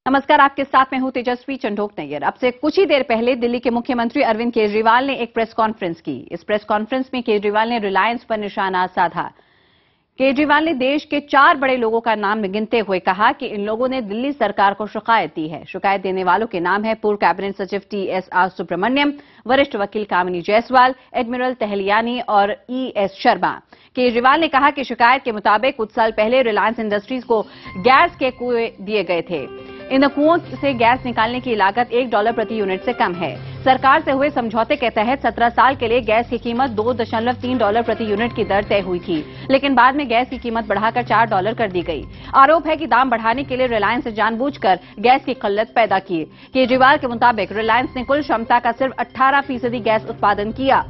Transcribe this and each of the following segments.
नमस्कार, आपके साथ में हूं तेजस्वी चंडोक नैयर। अब से कुछ ही देर पहले दिल्ली के मुख्यमंत्री अरविंद केजरीवाल ने एक प्रेस कॉन्फ्रेंस की। इस प्रेस कॉन्फ्रेंस में केजरीवाल ने रिलायंस पर निशाना साधा। केजरीवाल ने देश के 4 बड़े लोगों का नाम गिनते हुए कहा कि इन लोगों ने दिल्ली सरकार को शिकायत दी है। शिकायत देने वालों के नाम है पूर्व कैबिनेट सचिव TSR सुब्रमण्यम, वरिष्ठ वकील कामिनी जायसवाल, एडमिरल तहलियानी और ES शर्मा। केजरीवाल ने कहा कि शिकायत के मुताबिक कुछ साल पहले रिलायंस इंडस्ट्रीज को गैस के कुएं दिए गए थे। इन कुओं से गैस निकालने की लागत $1 प्रति यूनिट से कम है। सरकार से हुए समझौते के तहत 17 साल के लिए गैस की कीमत $2.3 प्रति यूनिट की दर तय हुई थी, लेकिन बाद में गैस की कीमत बढ़ाकर $4 कर दी गई। आरोप है कि दाम बढ़ाने के लिए रिलायंस ने जानबूझकर गैस की किल्लत पैदा की। केजरीवाल के मुताबिक रिलायंस ने कुल क्षमता का सिर्फ 18% गैस उत्पादन किया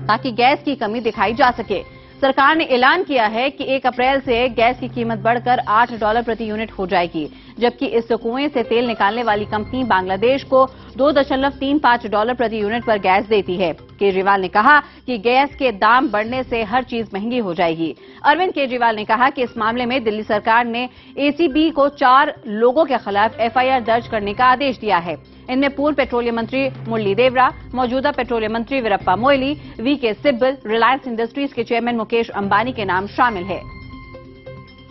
ताकि गैस की कमी दिखाई जा सके। सरकार ने ऐलान किया है कि 1 अप्रैल से गैस की कीमत बढ़कर $8 प्रति यूनिट हो जाएगी, जबकि इस कुएं से तेल निकालने वाली कंपनी बांग्लादेश को $2.35 प्रति यूनिट पर गैस देती है। केजरीवाल ने कहा कि गैस के दाम बढ़ने से हर चीज महंगी हो जाएगी। अरविंद केजरीवाल ने कहा कि इस मामले में दिल्ली सरकार ने ACB को 4 लोगों के खिलाफ FIR दर्ज करने का आदेश दिया है। इनमें पूर्व पेट्रोलियम मंत्री मुरली देवरा, मौजूदा पेट्रोलियम मंत्री वीरप्पा मोइली, VK सिब्बल, रिलायंस इंडस्ट्रीज के चेयरमैन मुकेश अंबानी के नाम शामिल है।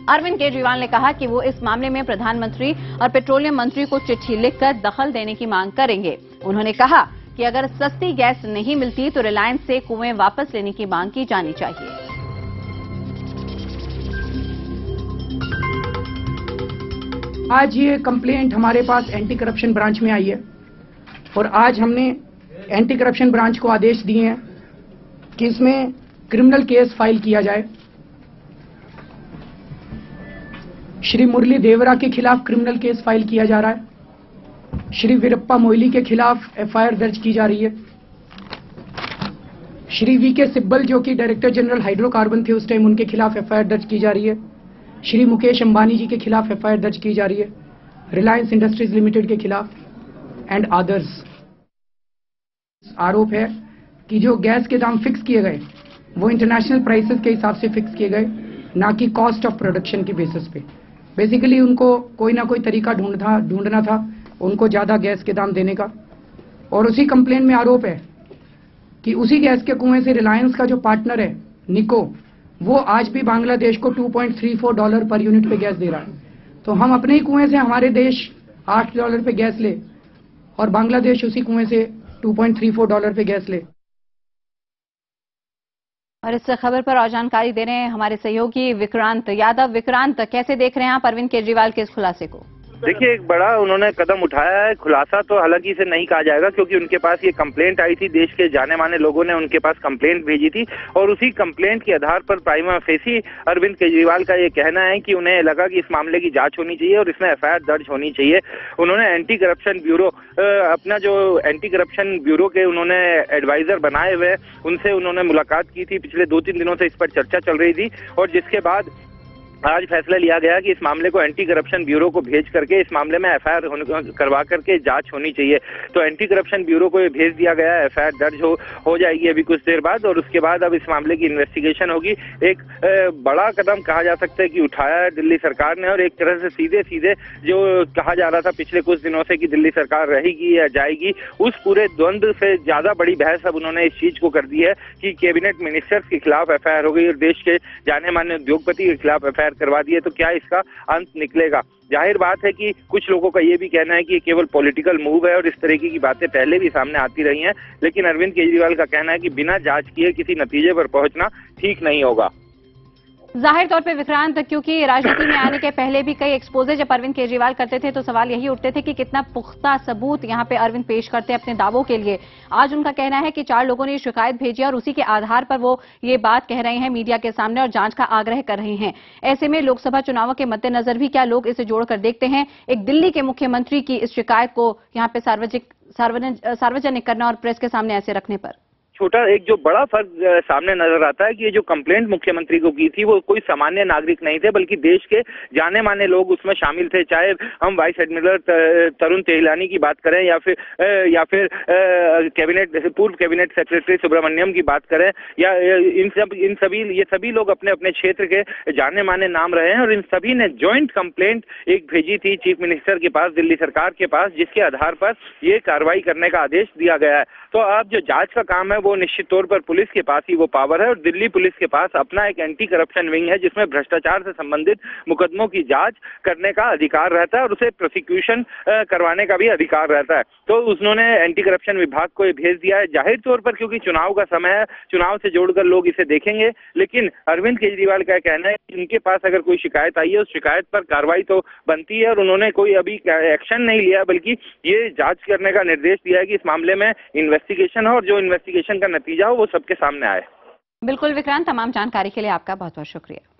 अरविंद केजरीवाल ने कहा कि वो इस मामले में प्रधानमंत्री और पेट्रोलियम मंत्री को चिट्ठी लिखकर दखल देने की मांग करेंगे। उन्होंने कहा कि अगर सस्ती गैस नहीं मिलती तो रिलायंस से कुएं वापस लेने की मांग की जानी चाहिए। आज ये कंप्लेंट हमारे पास एंटी करप्शन ब्रांच में आई है और आज हमने एंटी करप्शन ब्रांच को आदेश दिए हैं कि इसमें क्रिमिनल केस फाइल किया जाए। श्री मुरली देवरा के खिलाफ क्रिमिनल केस फाइल किया जा रहा है। श्री वीरप्पा मोइली के खिलाफ FIR दर्ज की जा रही है। श्री VK सिब्बल जो कि डायरेक्टर जनरल हाइड्रोकार्बन थे उस टाइम, उनके खिलाफ FIR दर्ज की जा रही है। श्री मुकेश अंबानी जी के खिलाफ FIR दर्ज की जा रही है। रिलायंस इंडस्ट्रीज लिमिटेड के खिलाफ एंड अदर्स। आरोप है कि जो गैस के दाम फिक्स किए गए वो इंटरनेशनल प्राइसेस के हिसाब से फिक्स किए गए, ना कि कॉस्ट ऑफ प्रोडक्शन के बेसिस पे। बेसिकली उनको कोई ना कोई तरीका ढूंढना था उनको ज्यादा गैस के दाम देने का। और उसी कंप्लेन में आरोप है कि उसी गैस के कुएं से रिलायंस का जो पार्टनर है निको, वो आज भी बांग्लादेश को $2.34 पर यूनिट पे गैस दे रहा है। तो हम अपने ही कुएं से हमारे देश $8 पे गैस ले और बांग्लादेश उसी कुएं से $2.34 पे गैस ले। और इस खबर पर और जानकारी दे रहे हैं हमारे सहयोगी विक्रांत यादव। विक्रांत, कैसे देख रहे हैं आप अरविंद केजरीवाल के इस खुलासे को? देखिए, एक बड़ा उन्होंने कदम उठाया है। खुलासा तो हालांकि इसे नहीं कहा जाएगा क्योंकि उनके पास ये कंप्लेंट आई थी, देश के जाने माने लोगों ने उनके पास कंप्लेंट भेजी थी और उसी कंप्लेंट के आधार पर प्राइमा फेसी अरविंद केजरीवाल का ये कहना है कि उन्हें लगा कि इस मामले की जांच होनी चाहिए और इसमें FIR दर्ज होनी चाहिए। उन्होंने एंटी करप्शन ब्यूरो, अपना जो एंटी करप्शन ब्यूरो के उन्होंने एडवाइजर बनाए हुए, उनसे उन्होंने मुलाकात की थी। पिछले 2-3 दिनों से इस पर चर्चा चल रही थी और जिसके बाद आज फैसला लिया गया कि इस मामले को एंटी करप्शन ब्यूरो को भेज करके इस मामले में FIR करवा करके जांच होनी चाहिए। तो एंटी करप्शन ब्यूरो को ये भेज दिया गया है। FIR दर्ज हो जाएगी अभी कुछ देर बाद और उसके बाद अब इस मामले की इन्वेस्टिगेशन होगी। एक बड़ा कदम कहा जा सकता है कि उठाया है दिल्ली सरकार ने और एक तरह से सीधे जो कहा जा रहा था पिछले कुछ दिनों से कि दिल्ली सरकार रहेगी या जाएगी, उस पूरे द्वंद्व से ज्यादा बड़ी बहस अब उन्होंने इस चीज को कर दी है कि कैबिनेट मिनिस्टर्स के खिलाफ FIR हो गई और देश के जाने माने उद्योगपति के खिलाफ FIR करवा दिए। तो क्या इसका अंत निकलेगा? जाहिर बात है कि कुछ लोगों का ये भी कहना है कि ये केवल पॉलिटिकल मूव है और इस तरीके की बातें पहले भी सामने आती रही हैं, लेकिन अरविंद केजरीवाल का कहना है कि बिना जांच किए किसी नतीजे पर पहुंचना ठीक नहीं होगा। जाहिर तौर पे विक्रांत, क्योंकि राजनीति में आने के पहले भी कई एक्सपोजे जब अरविंद केजरीवाल करते थे तो सवाल यही उठते थे कि कितना पुख्ता सबूत यहां पे अरविंद पेश करते हैं अपने दावों के लिए। आज उनका कहना है कि 4 लोगों ने शिकायत भेजी और उसी के आधार पर वो ये बात कह रहे हैं मीडिया के सामने और जांच का आग्रह कर रहे हैं। ऐसे में लोकसभा चुनावों के मद्देनजर भी क्या लोग इसे जोड़कर देखते हैं एक दिल्ली के मुख्यमंत्री की इस शिकायत को यहां पे सार्वजनिक करना और प्रेस के सामने ऐसे रखने पर? छोटा एक जो बड़ा फर्क सामने नजर आता है कि ये जो कंप्लेंट मुख्यमंत्री को की थी वो कोई सामान्य नागरिक नहीं थे, बल्कि देश के जाने माने लोग उसमें शामिल थे। चाहे हम वाइस एडमिरल तरुण तेहलानी की बात करें या फिर पूर्व कैबिनेट सेक्रेटरी सुब्रमण्यम की बात करें, या ये सभी लोग अपने अपने क्षेत्र के जाने माने नाम रहे हैं, और इन सभी ने ज्वाइंट कंप्लेंट एक भेजी थी चीफ मिनिस्टर के पास, दिल्ली सरकार के पास, जिसके आधार पर ये कार्रवाई करने का आदेश दिया गया है। तो अब जो जांच का काम है वो निश्चित तौर पर पुलिस के पास ही वो पावर है, और दिल्ली पुलिस के पास अपना एक एंटी करप्शन विंग है जिसमें भ्रष्टाचार से संबंधित मुकदमों की जांच करने का अधिकार रहता है और उसे प्रोसिक्यूशन करवाने का भी अधिकार रहता है। तो उन्होंने एंटी करप्शन विभाग को ये भेज दिया है, जाहिर तौर पर क्योंकि चुनाव का समय है, चुनाव से जोड़कर लोग इसे देखेंगे। लेकिन अरविंद केजरीवाल का कहना है कि उनके पास अगर कोई शिकायत आई है उस शिकायत पर कार्रवाई तो बनती है, और उन्होंने कोई अभी एक्शन नहीं लिया, बल्कि ये जांच करने का निर्देश दिया है कि इस मामले में इन्वेस्टिगेशन हो और जो इन्वेस्टिगेशन का नतीजा हो वो सबके सामने आए। बिल्कुल विक्रांत, तमाम जानकारी के लिए आपका बहुत बहुत शुक्रिया।